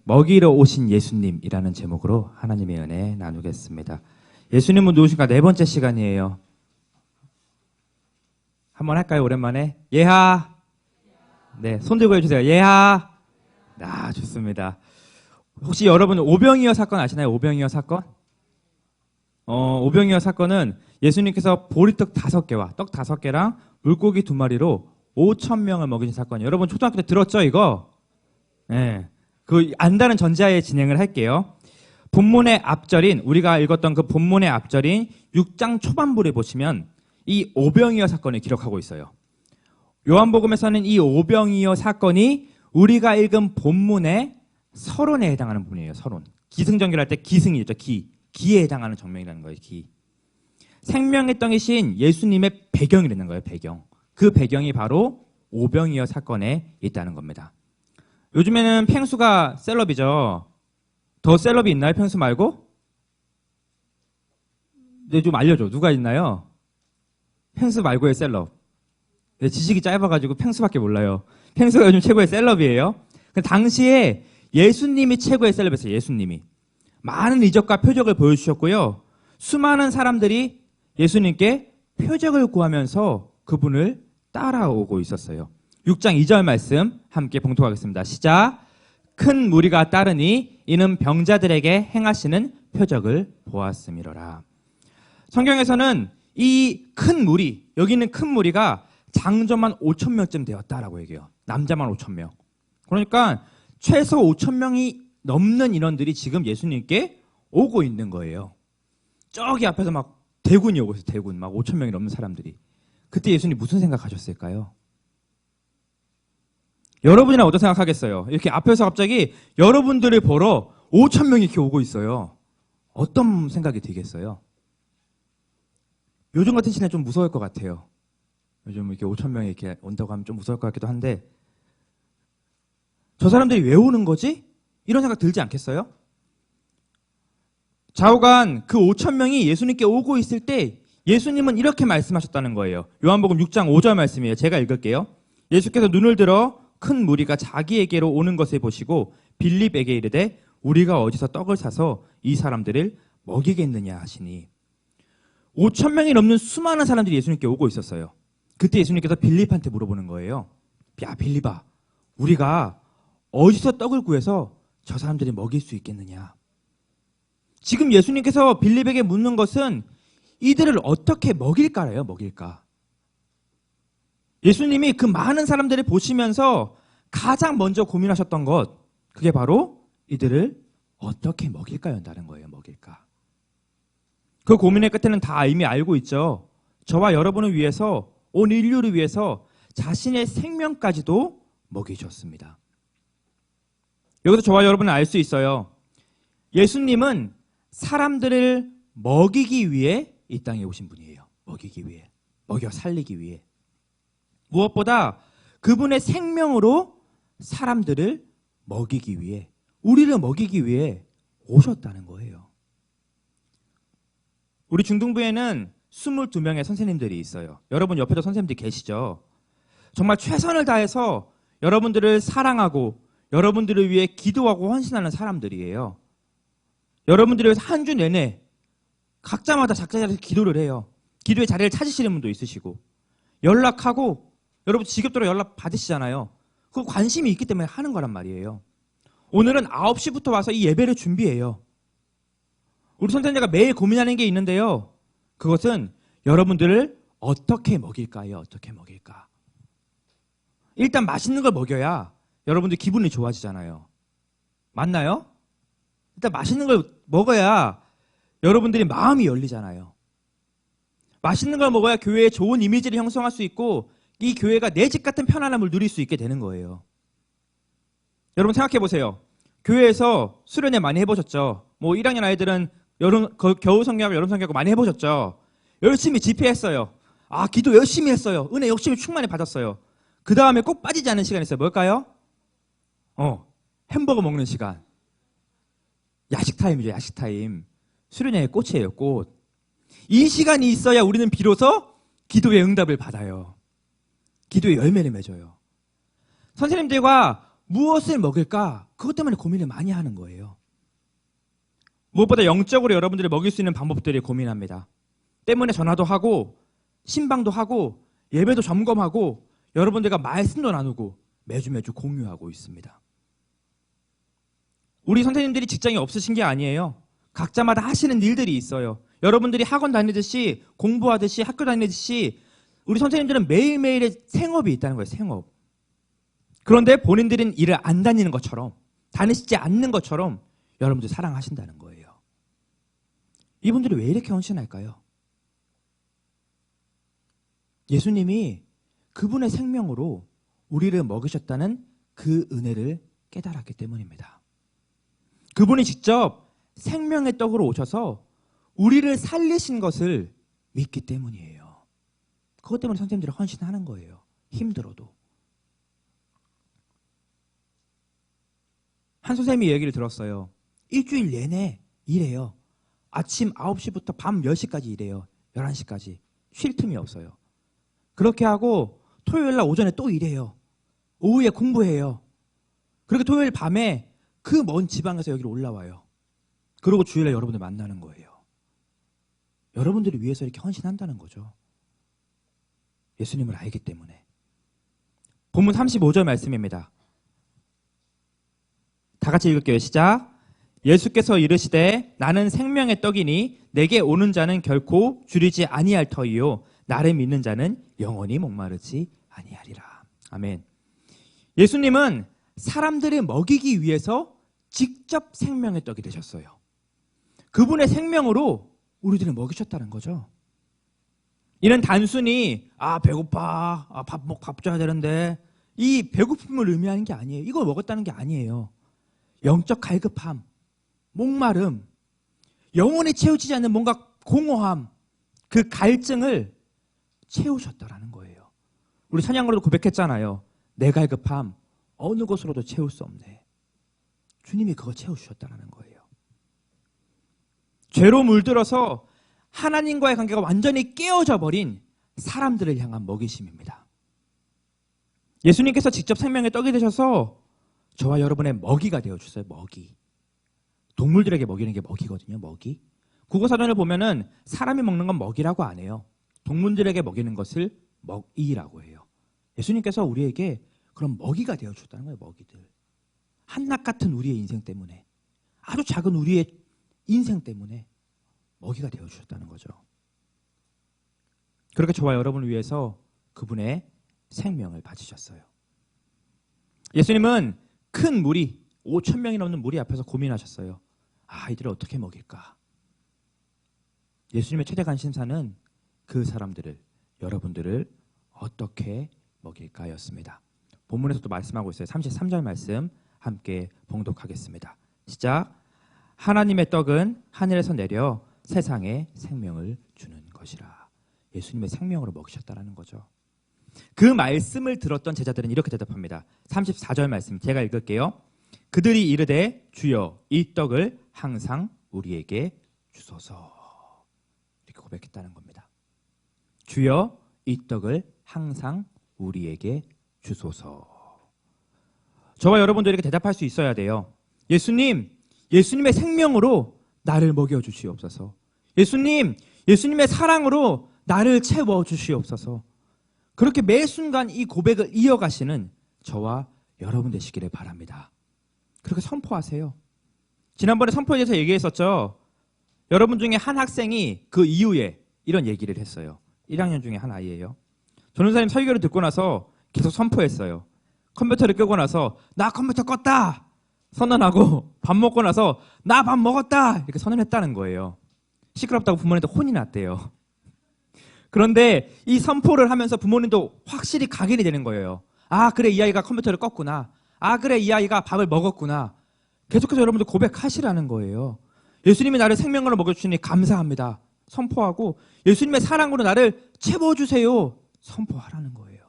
먹이러 오신 예수님이라는 제목으로 하나님의 은혜 나누겠습니다. 예수님은 누구신가? 네 번째 시간이에요. 한번 할까요? 오랜만에. 예하. 네, 손 들고 해주세요. 예하. 아, 좋습니다. 혹시 여러분 오병이어 사건 아시나요? 오병이어 사건? 오병이어 사건은 예수님께서 보리떡 5개와 떡 5개랑 물고기 2마리로 5,000명을 먹이신 사건이에요. 여러분 초등학교 때 들었죠, 이거? 네. 그 안다는 전제하에 진행을 할게요. 본문의 앞절인, 우리가 읽었던 그 본문의 앞절인 6장 초반부를 보시면 이 오병이어 사건을 기록하고 있어요. 요한복음에서는 이 오병이어 사건이 우리가 읽은 본문의 서론에 해당하는 부분이에요. 서론. 기승전결할 때 기승이 있죠. 기에 해당하는 정명이라는 거예요. 기. 생명의 떡이신 예수님의 배경이라는 거예요. 배경. 그 배경이 바로 오병이어 사건에 있다는 겁니다. 요즘에는 펭수가 셀럽이죠. 더 셀럽이 있나요? 펭수 말고? 네, 좀 알려줘. 누가 있나요? 펭수 말고의 셀럽. 네, 지식이 짧아가지고 펭수밖에 몰라요. 펭수가 요즘 최고의 셀럽이에요. 당시에 예수님이 최고의 셀럽이었어요. 예수님이. 많은 이적과 표적을 보여주셨고요. 수많은 사람들이 예수님께 표적을 구하면서 그분을 따라오고 있었어요. 6장 2절 말씀 함께 봉독하겠습니다. 시작. 큰 무리가 따르니 이는 병자들에게 행하시는 표적을 보았음이로라. 성경에서는 이 큰 무리, 여기 있는 큰 무리가 장저만 5,000명쯤 되었다라고 얘기해요. 남자만 5,000명. 그러니까 최소 5,000명이 넘는 인원들이 지금 예수님께 오고 있는 거예요. 저기 앞에서 막 대군이 오고 있어요. 대군. 막 5,000명이 넘는 사람들이. 그때 예수님 무슨 생각하셨을까요? 여러분이랑 어떻게 생각하겠어요? 이렇게 앞에서 갑자기 여러분들을 보러 5,000명이 이렇게 오고 있어요. 어떤 생각이 들겠어요? 요즘 같은 시대는 좀 무서울 것 같아요. 요즘 이렇게 5,000명이 이렇게 온다고 하면 좀 무서울 것 같기도 한데, 저 사람들이 왜 오는 거지? 이런 생각 들지 않겠어요? 좌우간 그 5,000명이 예수님께 오고 있을 때 예수님은 이렇게 말씀하셨다는 거예요. 요한복음 6장 5절 말씀이에요. 제가 읽을게요. 예수께서 눈을 들어 큰 무리가 자기에게로 오는 것을 보시고 빌립에게 이르되 우리가 어디서 떡을 사서 이 사람들을 먹이겠느냐 하시니, 5,000명이 넘는 수많은 사람들이 예수님께 오고 있었어요. 그때 예수님께서 빌립한테 물어보는 거예요. 야, 빌립아, 우리가 어디서 떡을 구해서 저 사람들이 먹일 수 있겠느냐. 지금 예수님께서 빌립에게 묻는 것은 이들을 어떻게 먹일까래요. 먹일까. 예수님이 그 많은 사람들을 보시면서 가장 먼저 고민하셨던 것, 그게 바로 이들을 어떻게 먹일까였다는 거예요. 먹일까. 그 고민의 끝에는 다 이미 알고 있죠. 저와 여러분을 위해서, 온 인류를 위해서 자신의 생명까지도 먹이셨습니다. 여기서 저와 여러분은 알 수 있어요. 예수님은 사람들을 먹이기 위해 이 땅에 오신 분이에요. 먹이기 위해. 먹여 살리기 위해. 무엇보다 그분의 생명으로 사람들을 먹이기 위해, 우리를 먹이기 위해 오셨다는 거예요. 우리 중등부에는 22명의 선생님들이 있어요. 여러분 옆에도 선생님들이 계시죠? 정말 최선을 다해서 여러분들을 사랑하고 여러분들을 위해 기도하고 헌신하는 사람들이에요. 여러분들을 위해서 한 주 내내 각자마다 작자리에서 기도를 해요. 기도의 자리를 찾으시는 분도 있으시고, 연락하고, 여러분 직업대로 연락 받으시잖아요. 그 관심이 있기 때문에 하는 거란 말이에요. 오늘은 9시부터 와서 이 예배를 준비해요. 우리 선생님가 매일 고민하는 게 있는데요. 그것은 여러분들을 어떻게 먹일까요? 어떻게 먹일까? 일단 맛있는 걸 먹여야 여러분들 기분이 좋아지잖아요. 맞나요? 일단 맛있는 걸 먹어야 여러분들이 마음이 열리잖아요. 맛있는 걸 먹어야 교회에 좋은 이미지를 형성할 수 있고 이 교회가 내 집 같은 편안함을 누릴 수 있게 되는 거예요. 여러분 생각해 보세요. 교회에서 수련회 많이 해보셨죠? 뭐 1학년 아이들은 겨우 성경하고 여름 성경하고 많이 해보셨죠? 열심히 집회했어요. 아, 기도 열심히 했어요. 은혜 열심히 충만히 받았어요. 그 다음에 꼭 빠지지 않는 시간이 있어요. 뭘까요? 햄버거 먹는 시간. 야식 타임이죠. 야식 타임. 수련회의 꽃이에요. 꽃. 이 시간이 있어야 우리는 비로소 기도의 응답을 받아요. 기도의 열매를 맺어요. 선생님들과 무엇을 먹일까? 그것 때문에 고민을 많이 하는 거예요. 무엇보다 영적으로 여러분들이 먹일 수 있는 방법들이 고민합니다. 때문에 전화도 하고 신방도 하고 예배도 점검하고 여러분들과 말씀도 나누고 매주 공유하고 있습니다. 우리 선생님들이 직장이 없으신 게 아니에요. 각자마다 하시는 일들이 있어요. 여러분들이 학원 다니듯이 공부하듯이 학교 다니듯이 우리 선생님들은 매일매일의 생업이 있다는 거예요. 생업. 그런데 본인들은 일을 안 다니는 것처럼 다니시지 않는 것처럼 여러분들 사랑하신다는 거예요. 이분들이 왜 이렇게 헌신할까요? 예수님이 그분의 생명으로 우리를 먹이셨다는 그 은혜를 깨달았기 때문입니다. 그분이 직접 생명의 떡으로 오셔서 우리를 살리신 것을 믿기 때문이에요. 그것 때문에 선생님들이 헌신하는 거예요. 힘들어도. 한 선생님이 얘기를 들었어요. 일주일 내내 일해요. 아침 9시부터 밤 10시까지 일해요. 11시까지. 쉴 틈이 없어요. 그렇게 하고 토요일 날 오전에 또 일해요. 오후에 공부해요. 그리고 토요일 밤에 그 먼 지방에서 여기로 올라와요. 그리고 주일날 여러분들 만나는 거예요. 여러분들을 위해서 이렇게 헌신한다는 거죠. 예수님을 알기 때문에. 본문 35절 말씀입니다. 다 같이 읽을게요. 시작. 예수께서 이르시되 나는 생명의 떡이니 내게 오는 자는 결코 줄이지 아니할 터이요 나를 믿는 자는 영원히 목마르지 아니하리라. 아멘. 예수님은 사람들을 먹이기 위해서 직접 생명의 떡이 되셨어요. 그분의 생명으로 우리들을 먹이셨다는 거죠. 이는 단순히 배고파, 밥 줘야 되는데 이 배고픔을 의미하는 게 아니에요. 이걸 먹었다는 게 아니에요. 영적 갈급함, 목마름, 영혼이 채워지지 않는 뭔가 공허함, 그 갈증을 채우셨다라는 거예요. 우리 찬양으로도 고백했잖아요. 내 갈급함 어느 것으로도 채울 수 없네. 주님이 그거 채워주셨다는 거예요. 죄로 물들어서 하나님과의 관계가 완전히 깨어져 버린 사람들을 향한 먹이심입니다. 예수님께서 직접 생명의 떡이 되셔서 저와 여러분의 먹이가 되어주세요. 먹이. 동물들에게 먹이는 게 먹이거든요. 먹이. 국어사전을 보면은 사람이 먹는 건 먹이라고 안 해요. 동물들에게 먹이는 것을 먹이라고 해요. 예수님께서 우리에게 그런 먹이가 되어주셨다는 거예요. 먹이들. 한낱 같은 우리의 인생 때문에, 아주 작은 우리의 인생 때문에 먹이가 되어주셨다는 거죠. 그렇게 저와 여러분을 위해서 그분의 생명을 바치셨어요. 예수님은 큰 무리, 5,000명이 넘는 무리 앞에서 고민하셨어요. 이들을 어떻게 먹일까? 예수님의 최대 관심사는 그 사람들을, 여러분들을 어떻게 먹일까였습니다. 본문에서도 말씀하고 있어요. 33절 말씀 함께 봉독하겠습니다. 시작. 하나님의 떡은 하늘에서 내려 세상에 생명을 주는 것이라. 예수님의 생명으로 먹이셨다라는 거죠. 그 말씀을 들었던 제자들은 이렇게 대답합니다. 34절 말씀 제가 읽을게요. 그들이 이르되 주여 이 떡을 항상 우리에게 주소서. 이렇게 고백했다는 겁니다. 주여 이 떡을 항상 우리에게 주소서. 저와 여러분도 이렇게 대답할 수 있어야 돼요. 예수님, 예수님의 생명으로 나를 먹여주시옵소서. 예수님, 예수님의 사랑으로 나를 채워주시옵소서. 그렇게 매 순간 이 고백을 이어가시는 저와 여러분 되시기를 바랍니다. 그렇게 선포하세요. 지난번에 선포에 대해서 얘기했었죠. 여러분 중에 한 학생이 그 이후에 이런 얘기를 했어요. 1학년 중에 한 아이예요. 전도사님 설교를 듣고 나서 계속 선포했어요. 컴퓨터를 끄고 나서 나 컴퓨터 껐다 선언하고, 밥 먹고 나서 나 밥 먹었다 이렇게 선언했다는 거예요. 시끄럽다고 부모님도 혼이 났대요. 그런데 이 선포를 하면서 부모님도 확실히 각인이 되는 거예요. 그래 이 아이가 컴퓨터를 껐구나. 그래 이 아이가 밥을 먹었구나. 계속해서 여러분들 고백하시라는 거예요. 예수님이 나를 생명으로 먹여주시니 감사합니다. 선포하고, 예수님의 사랑으로 나를 채워주세요. 선포하라는 거예요.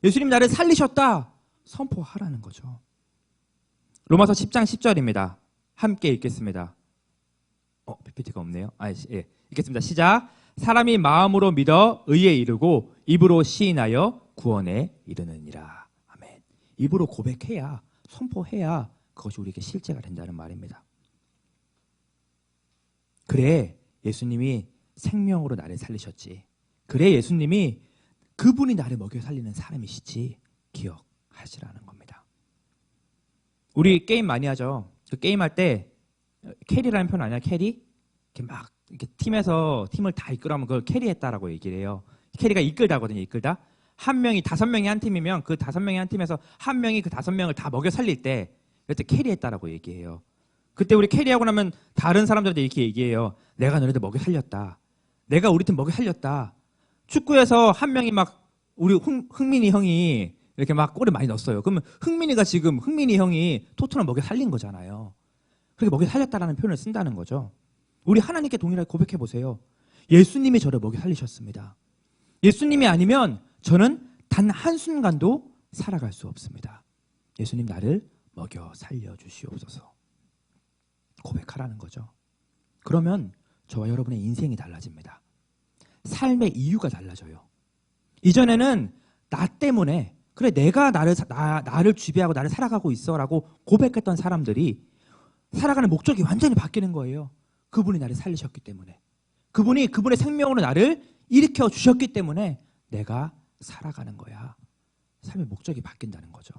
예수님 나를 살리셨다. 선포하라는 거죠. 로마서 10장 10절입니다. 함께 읽겠습니다. PPT가 없네요. 읽겠습니다. 시작. 사람이 마음으로 믿어 의에 이르고 입으로 시인하여 구원에 이르느니라. 아멘. 입으로 고백해야 선포해야 그것이 우리에게 실제가 된다는 말입니다. 그래 예수님이 생명으로 나를 살리셨지. 그래 예수님이 그분이 나를 먹여 살리는 사람이시지 기억하시라는 겁니다. 우리 게임 많이 하죠. 그 게임할 때 캐리라는 표현 아니야? 캐리? 이렇게 막 이렇게 팀에서 팀을 다 이끌어가면 그걸 캐리했다라고 얘기를 해요. 캐리가 이끌다거든요. 이끌다. 한 명이 5명이 한 팀이면 그 5명이 한 팀에서 한 명이 그 5명을 다 먹여 살릴 때 그때 캐리했다라고 얘기해요. 그때 우리 캐리하고 나면 다른 사람들한테 이렇게 얘기해요. 내가 너네들 먹여 살렸다. 내가 우리 팀 먹여 살렸다. 축구에서 한 명이 막 우리 흥민이 형이 이렇게 막 골을 많이 넣었어요. 그러면 흥민이 형이 토트넘 먹여 살린 거잖아요. 그렇게 먹여 살렸다라는 표현을 쓴다는 거죠. 우리 하나님께 동일하게 고백해 보세요. 예수님이 저를 먹여 살리셨습니다. 예수님이 아니면 저는 단 한순간도 살아갈 수 없습니다. 예수님 나를 먹여 살려주시옵소서. 고백하라는 거죠. 그러면 저와 여러분의 인생이 달라집니다. 삶의 이유가 달라져요. 이전에는 나 때문에 그래 내가 나를 지배하고 나를 살아가고 있어라고 고백했던 사람들이 살아가는 목적이 완전히 바뀌는 거예요. 그분이 나를 살리셨기 때문에. 그분이 그분의 생명으로 나를 일으켜 주셨기 때문에 내가 살아가는 거야. 삶의 목적이 바뀐다는 거죠.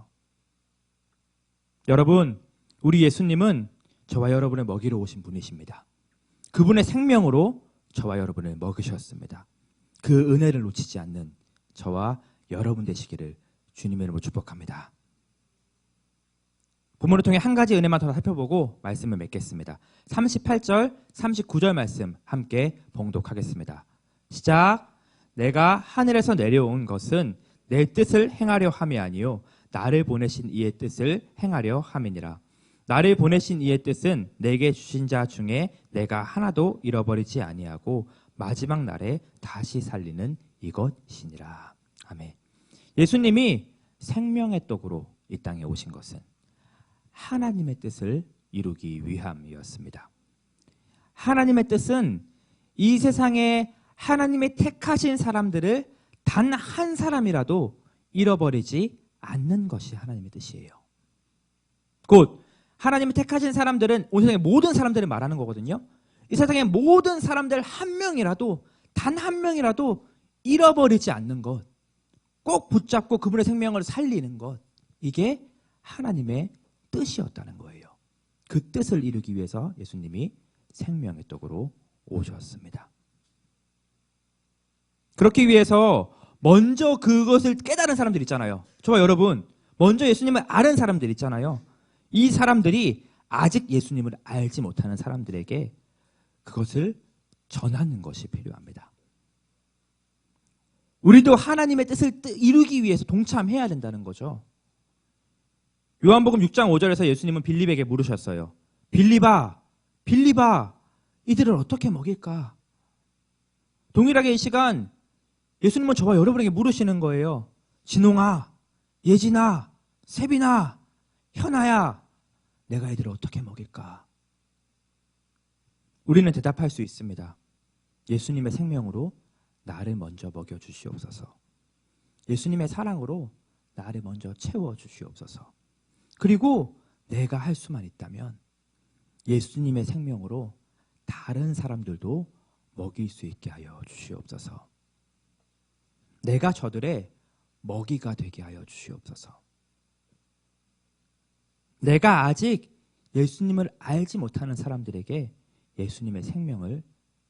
여러분, 우리 예수님은 저와 여러분을 먹이러 오신 분이십니다. 그분의 생명으로 저와 여러분을 먹으셨습니다. 그 은혜를 놓치지 않는 저와 여러분 되시기를 주님의 이름으로 축복합니다. 본문을 통해 한 가지 은혜만 더 살펴보고 말씀을 맺겠습니다. 38절, 39절 말씀 함께 봉독하겠습니다. 시작. 내가 하늘에서 내려온 것은 내 뜻을 행하려 함이 아니요 나를 보내신 이의 뜻을 행하려 함이니라. 나를 보내신 이의 뜻은 내게 주신 자 중에 내가 하나도 잃어버리지 아니하고 마지막 날에 다시 살리는 이것이니라. 아멘. 예수님이 생명의 떡으로 이 땅에 오신 것은 하나님의 뜻을 이루기 위함이었습니다. 하나님의 뜻은 이 세상에 하나님의 택하신 사람들을 단 한 사람이라도 잃어버리지 않는 것이 하나님의 뜻이에요. 곧 하나님이 택하신 사람들은 온 세상의 모든 사람들을 말하는 거거든요. 이 세상의 모든 사람들 한 명이라도 단 한 명이라도 잃어버리지 않는 것, 꼭 붙잡고 그분의 생명을 살리는 것, 이게 하나님의 뜻이었다는 거예요. 그 뜻을 이루기 위해서 예수님이 생명의 떡으로 오셨습니다. 그렇기 위해서 먼저 그것을 깨달은 사람들 있잖아요. 저와 여러분, 먼저 예수님을 아는 사람들 있잖아요. 이 사람들이 아직 예수님을 알지 못하는 사람들에게 그것을 전하는 것이 필요합니다. 우리도 하나님의 뜻을 이루기 위해서 동참해야 된다는 거죠. 요한복음 6장 5절에서 예수님은 빌립에게 물으셨어요. 빌립아, 이들을 어떻게 먹일까? 동일하게 이 시간 예수님은 저와 여러분에게 물으시는 거예요. 진홍아, 예진아, 세빈아, 현아야, 내가 이들을 어떻게 먹일까? 우리는 대답할 수 있습니다. 예수님의 생명으로 나를 먼저 먹여주시옵소서. 예수님의 사랑으로 나를 먼저 채워주시옵소서. 그리고 내가 할 수만 있다면 예수님의 생명으로 다른 사람들도 먹일 수 있게 하여 주시옵소서. 내가 저들의 먹이가 되게 하여 주시옵소서. 내가 아직 예수님을 알지 못하는 사람들에게 예수님의 생명을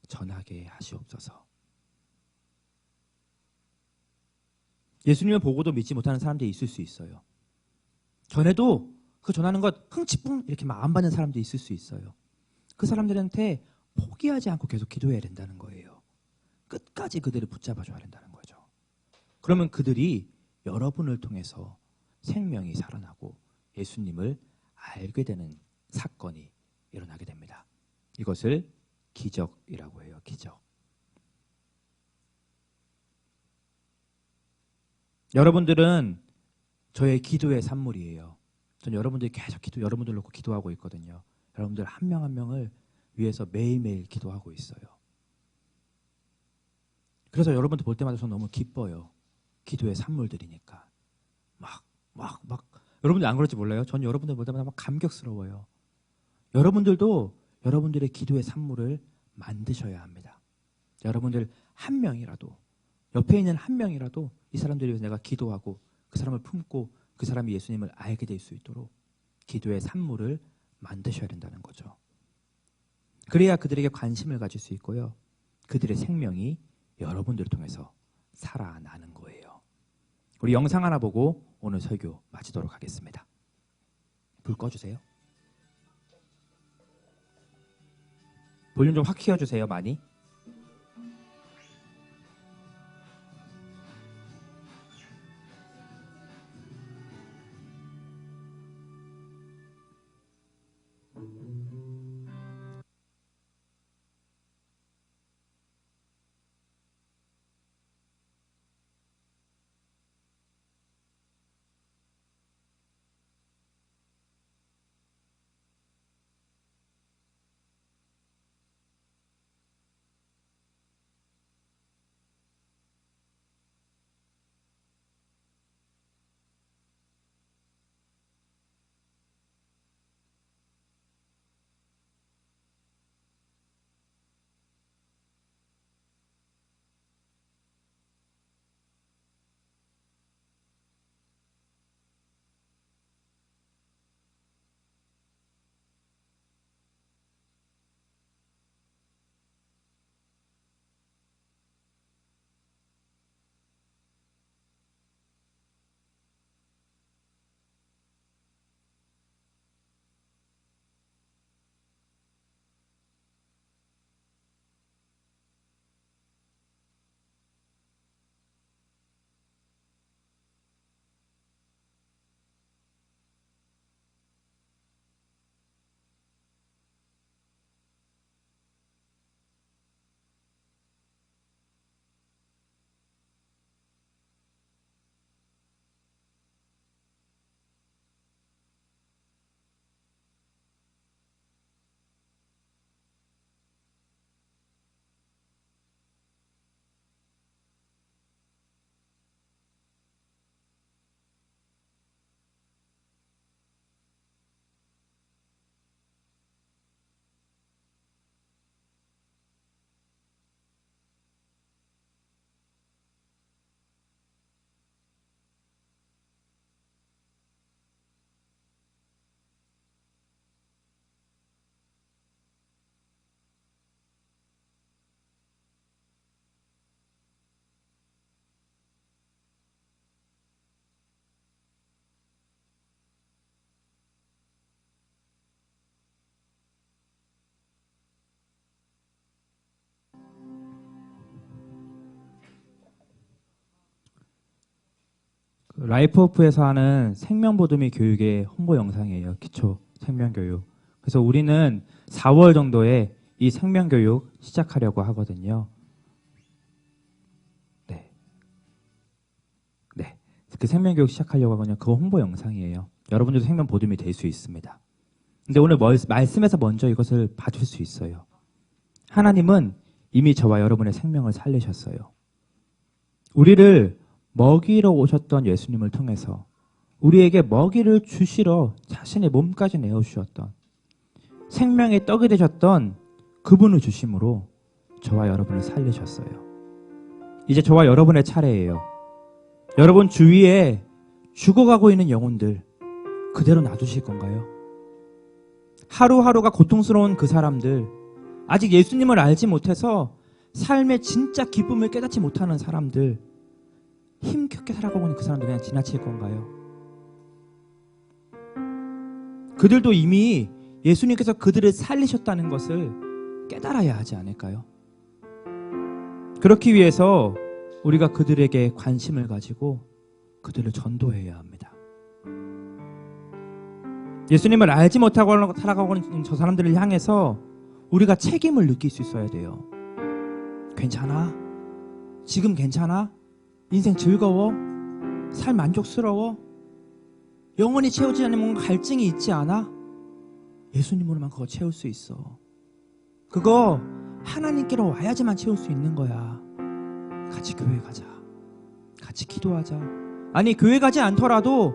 전하게 하시옵소서. 예수님을 보고도 믿지 못하는 사람들이 있을 수 있어요. 전에도 그 전하는 것 흥치뿡 이렇게 막 안 받는 사람도 있을 수 있어요. 그 사람들한테 포기하지 않고 계속 기도해야 된다는 거예요. 끝까지 그들을 붙잡아줘야 된다는 거죠. 그러면 그들이 여러분을 통해서 생명이 살아나고 예수님을 알게 되는 사건이 일어나게 됩니다. 이것을 기적이라고 해요. 기적. 여러분들은 저의 기도의 산물이에요. 저는 여러분들이 계속 여러분들 놓고 기도하고 있거든요. 여러분들 한 명 한 명을 위해서 매일매일 기도하고 있어요. 그래서 여러분들 볼 때마다 저는 너무 기뻐요. 기도의 산물들이니까. 막 여러분들 안 그럴지 몰라요. 전 여러분들 볼 때마다 막 감격스러워요. 여러분들도 여러분들의 기도의 산물을 만드셔야 합니다. 여러분들 한 명이라도, 옆에 있는 한 명이라도 이 사람들을 위해서 내가 기도하고 그 사람을 품고 그 사람이 예수님을 알게 될 수 있도록 기도의 산물을 만드셔야 된다는 거죠. 그래야 그들에게 관심을 가질 수 있고요. 그들의 생명이 여러분들을 통해서 살아나는 거예요. 우리 영상 하나 보고 오늘 설교 마치도록 하겠습니다. 불 꺼주세요. 볼륨 좀 확 키워주세요. 많이. 라이프오프에서 하는 생명보듬이 교육의 홍보 영상이에요. 기초 생명교육. 그래서 우리는 4월 정도에 이 생명교육 시작하려고 하거든요. 네. 그 생명교육 시작하려고 하거든요. 그거 홍보 영상이에요. 여러분들도 생명보듬이 될 수 있습니다. 근데 오늘 말씀에서 먼저 이것을 봐줄 수 있어요. 하나님은 이미 저와 여러분의 생명을 살리셨어요. 우리를 먹이러 오셨던 예수님을 통해서 우리에게 먹이를 주시러 자신의 몸까지 내어주셨던 생명의 떡이 되셨던 그분을 주심으로 저와 여러분을 살리셨어요. 이제 저와 여러분의 차례예요. 여러분 주위에 죽어가고 있는 영혼들 그대로 놔두실 건가요? 하루하루가 고통스러운 그 사람들, 아직 예수님을 알지 못해서 삶의 진짜 기쁨을 깨닫지 못하는 사람들, 힘겹게 살아가고 있는 그 사람들 그냥 지나칠 건가요? 그들도 이미 예수님께서 그들을 살리셨다는 것을 깨달아야 하지 않을까요? 그렇기 위해서 우리가 그들에게 관심을 가지고 그들을 전도해야 합니다. 예수님을 알지 못하고 살아가고 있는 저 사람들을 향해서 우리가 책임을 느낄 수 있어야 돼요. 괜찮아? 지금 괜찮아? 인생 즐거워? 삶 만족스러워? 영원히 채우지 않는 뭔가 갈증이 있지 않아? 예수님으로만 그거 채울 수 있어. 그거 하나님께로 와야지만 채울 수 있는 거야. 같이 교회 가자. 같이 기도하자. 아니 교회 가지 않더라도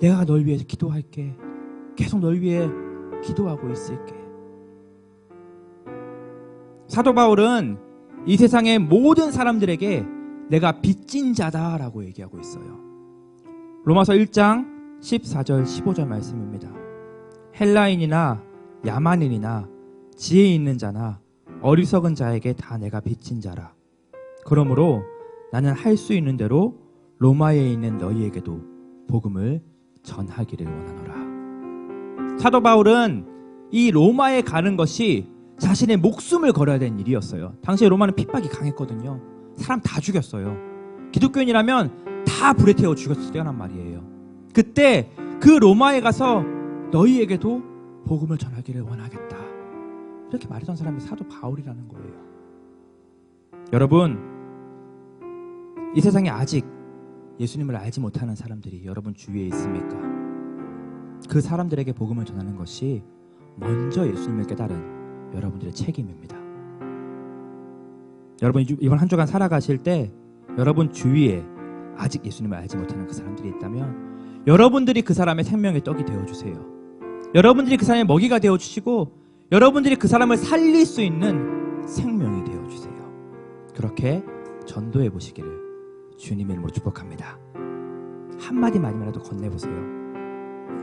내가 널 위해서 기도할게. 계속 널 위해 기도하고 있을게. 사도 바울은 이 세상의 모든 사람들에게 내가 빚진 자다라고 얘기하고 있어요. 로마서 1장 14절 15절 말씀입니다. 헬라인이나 야만인이나 지혜 있는 자나 어리석은 자에게 다 내가 빚진 자라. 그러므로 나는 할 수 있는 대로 로마에 있는 너희에게도 복음을 전하기를 원하노라. 사도 바울은 이 로마에 가는 것이 자신의 목숨을 걸어야 되는 일이었어요. 당시에 로마는 핍박이 강했거든요. 사람 다 죽였어요. 기독교인이라면 다 불에 태워 죽였을 때란 말이에요. 그때 그 로마에 가서 너희에게도 복음을 전하기를 원하겠다. 이렇게 말했던 사람이 사도 바울이라는 거예요. 여러분, 이 세상에 아직 예수님을 알지 못하는 사람들이 여러분 주위에 있습니까? 그 사람들에게 복음을 전하는 것이 먼저 예수님을 깨달은 여러분들의 책임입니다. 여러분 이번 한 주간 살아가실 때 여러분 주위에 아직 예수님을 알지 못하는 그 사람들이 있다면 여러분들이 그 사람의 생명의 떡이 되어주세요. 여러분들이 그 사람의 먹이가 되어주시고 여러분들이 그 사람을 살릴 수 있는 생명이 되어주세요. 그렇게 전도해 보시기를 주님의 이름으로 축복합니다. 한마디 말이라도 건네보세요.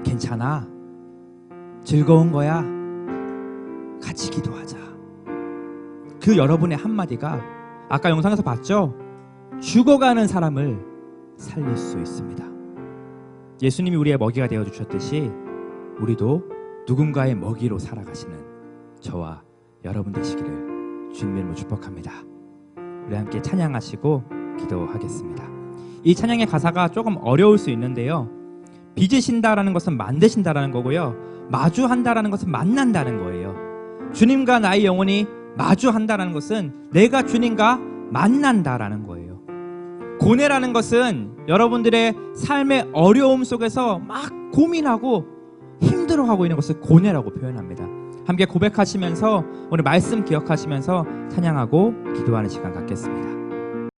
괜찮아. 즐거운 거야. 같이 기도하자. 그 여러분의 한마디가 아까 영상에서 봤죠? 죽어가는 사람을 살릴 수 있습니다. 예수님이 우리의 먹이가 되어주셨듯이 우리도 누군가의 먹이로 살아가시는 저와 여러분 되시기를 주님의 이름으로 축복합니다. 우리 함께 찬양하시고 기도하겠습니다. 이 찬양의 가사가 조금 어려울 수 있는데요. 빚으신다라는 것은 만드신다라는 거고요. 마주한다라는 것은 만난다는 거예요. 주님과 나의 영혼이 마주한다라는 것은 내가 주님과 만난다라는 거예요. 고뇌라는 것은 여러분들의 삶의 어려움 속에서 막 고민하고 힘들어하고 있는 것을 고뇌라고 표현합니다. 함께 고백하시면서 오늘 말씀 기억하시면서 찬양하고 기도하는 시간 갖겠습니다.